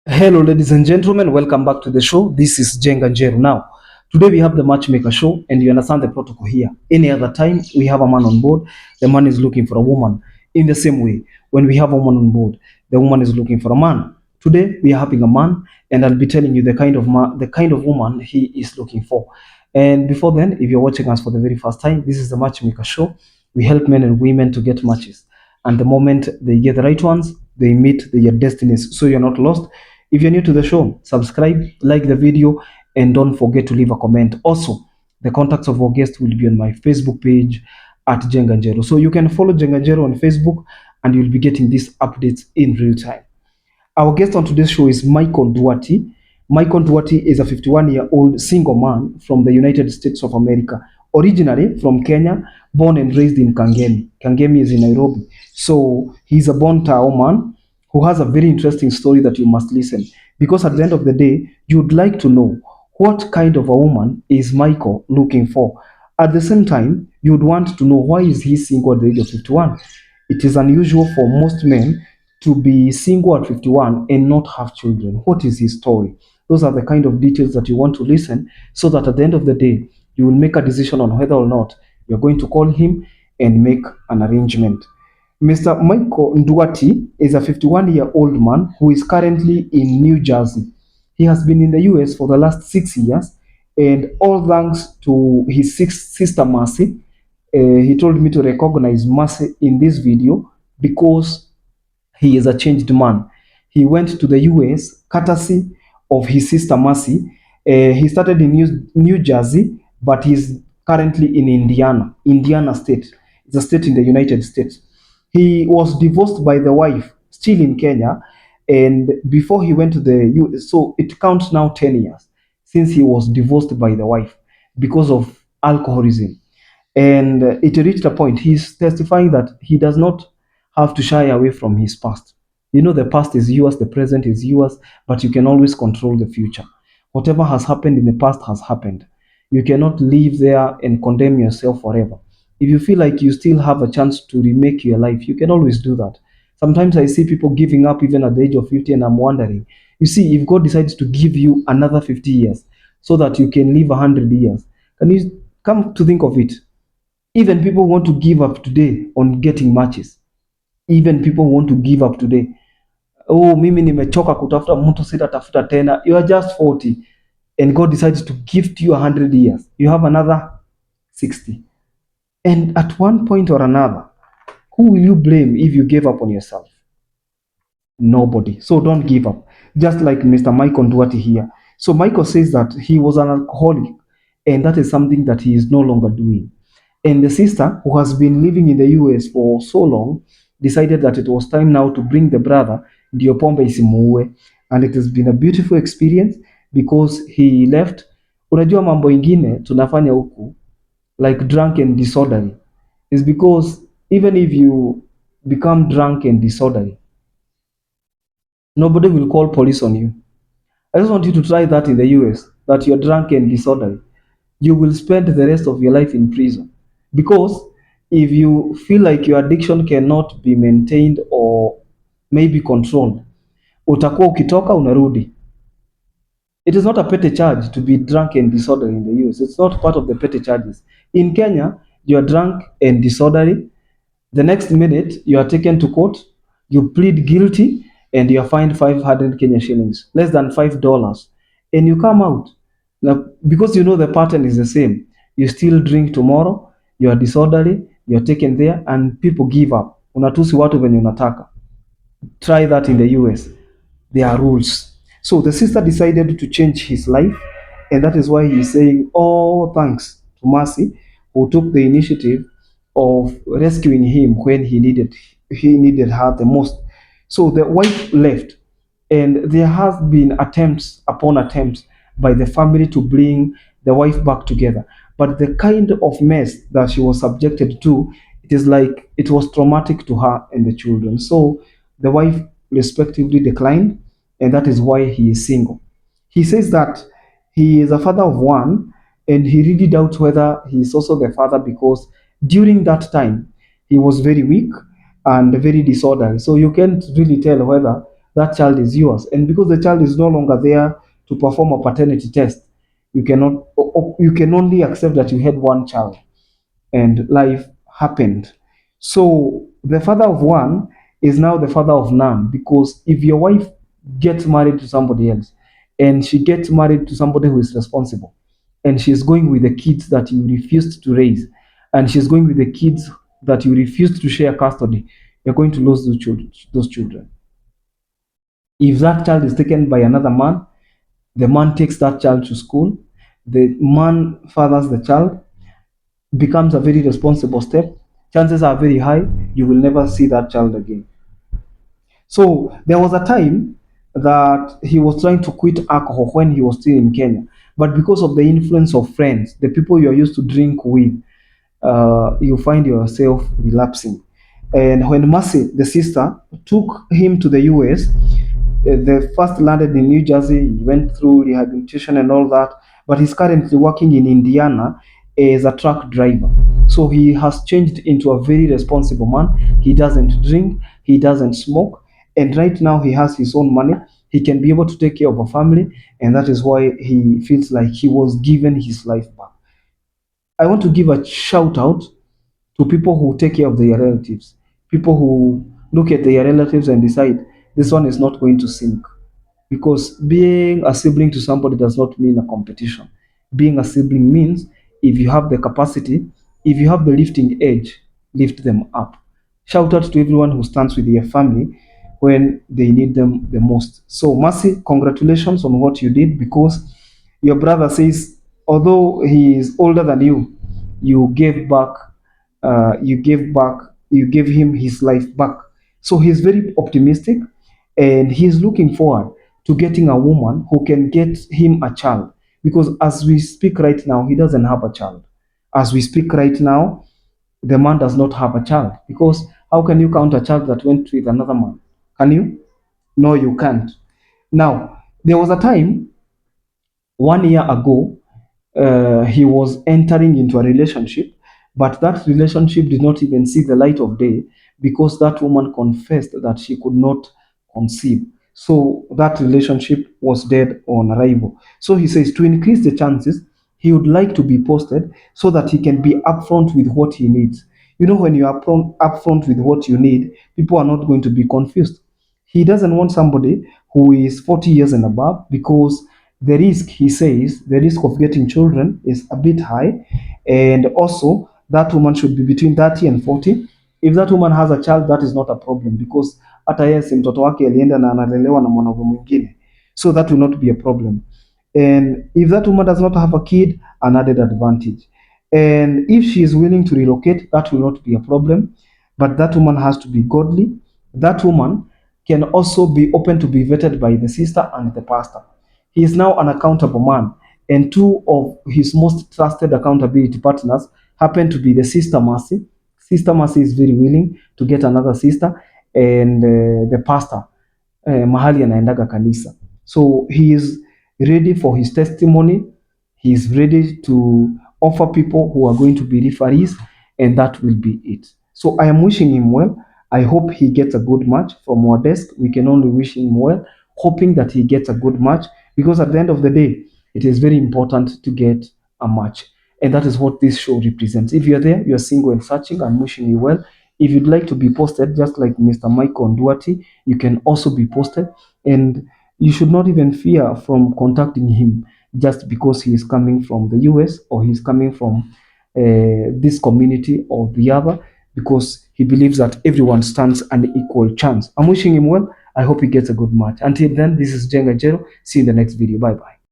Hello, ladies and gentlemen. Welcome back to the show. This is Jenga Njeru. Now, today we have the Matchmaker show, and you understand the protocol here. Any other time we have a man on board, the man is looking for a woman. In the same way, when we have a woman on board, the woman is looking for a man. Today we are having a man, and I'll be telling you the kind of woman he is looking for. And before then, if you're watching us for the very first time, this is the Matchmaker show. We help men and women to get matches, and the moment they get the right ones, they meet their destinies. So you're not lost. If you're new to the show, subscribe, like the video, and don't forget to leave a comment. Also, the contacts of our guests will be on my Facebook page at Jenganjero. So you can follow Jenganjero on Facebook and you'll be getting these updates in real time. Our guest on today's show is Michael Duarte. Michael Duarte is a 51-year-old single man from the United States of America, originally from Kenya, born and raised in Kangemi. Kangemi is in Nairobi. So he's a born Tao man who has a very interesting story that you must listen. Because at the end of the day, you'd like to know what kind of a woman is Michael looking for. At the same time, you'd want to know why is he single at the age of 51. It is unusual for most men to be single at 51 and not have children. What is his story? Those are the kind of details that you want to listen so that at the end of the day, you will make a decision on whether or not you're going to call him and make an arrangement. Mr. Michael Nduati is a 51-year-old man who is currently in New Jersey. He has been in the US for the last 6 years, and all thanks to his sister Mercy. He told me to recognize Mercy in this video because he is a changed man. He went to the US courtesy of his sister Mercy. He started in New Jersey, but he's currently in Indiana State. It's a state in the United States. He was divorced by the wife, still in Kenya, and before he went to the US, so it counts now 10 years since he was divorced by the wife because of alcoholism. And it reached a point, he's testifying that he does not have to shy away from his past. You know, the past is yours, the present is yours, but you can always control the future. Whatever has happened in the past has happened. You cannot live there and condemn yourself forever. If you feel like you still have a chance to remake your life, you can always do that. Sometimes I see people giving up even at the age of 50, and I'm wondering, you see, if God decides to give you another 50 years so that you can live 100 years, can you come to think of it? Even people want to give up today on getting matches. Even people want to give up today. Oh, mimi nimechoka kutafuta mtu, sitatafuta tena. You are just 40 and God decides to gift you 100 years. You have another 60. And at one point or another, who will you blame if you gave up on yourself? Nobody. So don't give up. Just like Mr. Michael Duarte here. So Michael says that he was an alcoholic, and that is something that he is no longer doing. And the sister, who has been living in the US for so long, decided that it was time now to bring the brother, ndio pombe isimuue. And it has been a beautiful experience because he left. Unajua mambo ingine tunafanya huku like drunk and disorderly is because even if you become drunk and disorderly, nobody will call police on you. I just want you to try that in the US, that you're drunk and disorderly. You will spend the rest of your life in prison. Because if you feel like your addiction cannot be maintained or maybe controlled, utakuwa ukitoka unarudi. It is not a petty charge to be drunk and disorderly in the US. It's not part of the petty charges. In Kenya, you are drunk and disorderly. The next minute, you are taken to court, you plead guilty, and you are fined 500 Kenya shillings, less than $5, and you come out. Now, because you know the pattern is the same, you still drink tomorrow, you are disorderly, you are taken there, and people give up. Unatusi watu venye unataka. Try that in the US. There are rules. So the sister decided to change his life, and that is why he's saying, oh, thanks to Mercy, who took the initiative of rescuing him when he needed her the most. So the wife left, and there has been attempts upon attempts by the family to bring the wife back together. But the kind of mess that she was subjected to, it is like it was traumatic to her and the children. So the wife respectively declined, and that is why he is single. He says that he is a father of one, and he really doubts whether he is also the father because during that time he was very weak and very disorderly. So you can't really tell whether that child is yours. And because the child is no longer there to perform a paternity test, you cannot, you can only accept that you had one child and life happened. So the father of one is now the father of none, because if your wife gets married to somebody else and she gets married to somebody who is responsible, and she's going with the kids that you refused to raise, and she's going with the kids that you refused to share custody, you're going to lose those children. If that child is taken by another man, the man takes that child to school, the man fathers the child, becomes a very responsible step, chances are very high you will never see that child again. So there was a time that he was trying to quit alcohol when he was still in Kenya, but because of the influence of friends, the people you are used to drink with, you find yourself relapsing. And when Mercy, the sister, took him to the US, the first landed in New Jersey, he went through rehabilitation and all that, but he's currently working in Indiana as a truck driver. So he has changed into a very responsible man. He doesn't drink, he doesn't smoke, and right now he has his own money. He can be able to take care of a family, and that is why he feels like he was given his life back. I want to give a shout out to people who take care of their relatives, people who look at their relatives and decide this one is not going to sink. Because being a sibling to somebody does not mean a competition. Being a sibling means if you have the capacity, if you have the lifting edge, lift them up. Shout out to everyone who stands with their family when they need them the most. So, Mercy, congratulations on what you did, because your brother says, although he is older than you gave back, you gave him his life back. So he's very optimistic, and he's looking forward to getting a woman who can get him a child. Because as we speak right now, he doesn't have a child. As we speak right now, the man does not have a child. Because how can you count a child that went with another man? Can you? No, you can't. Now, there was a time 1 year ago, he was entering into a relationship, but that relationship did not even see the light of day because that woman confessed that she could not conceive. So that relationship was dead on arrival. So he says to increase the chances, he would like to be posted so that he can be upfront with what he needs. You know, when you are upfront with what you need, people are not going to be confused. He doesn't want somebody who is 40 years and above, because the risk, he says, the risk of getting children is a bit high. And also, that woman should be between 30 and 40. If that woman has a child, that is not a problem, because hata yeye si mtoto wake alienda na analelewa na mwanaume mwingine. So that will not be a problem. And if that woman does not have a kid, an added advantage. And if she is willing to relocate, that will not be a problem. But that woman has to be godly. That woman can also be open to be vetted by the sister and the pastor. He is now an accountable man, and two of his most trusted accountability partners happen to be the sister Mercy. Sister Mercy is very willing to get another sister, and the pastor mahali anaendaga kanisa. So he is ready for his testimony. He is ready to offer people who are going to be referees, and that will be it. So I am wishing him well. I hope he gets a good match from our desk. We can only wish him well, hoping that he gets a good match, because at the end of the day, it is very important to get a match. And that is what this show represents. If you're there, you're single and searching, I'm wishing you well. If you'd like to be posted, just like Mr. Michael Nduati, you can also be posted. And you should not even fear from contacting him just because he is coming from the US or he's coming from this community or the other, because he believes that everyone stands an equal chance. I'm wishing him well. I hope he gets a good match. Until then, this is Jenga Jero. See you in the next video. Bye bye.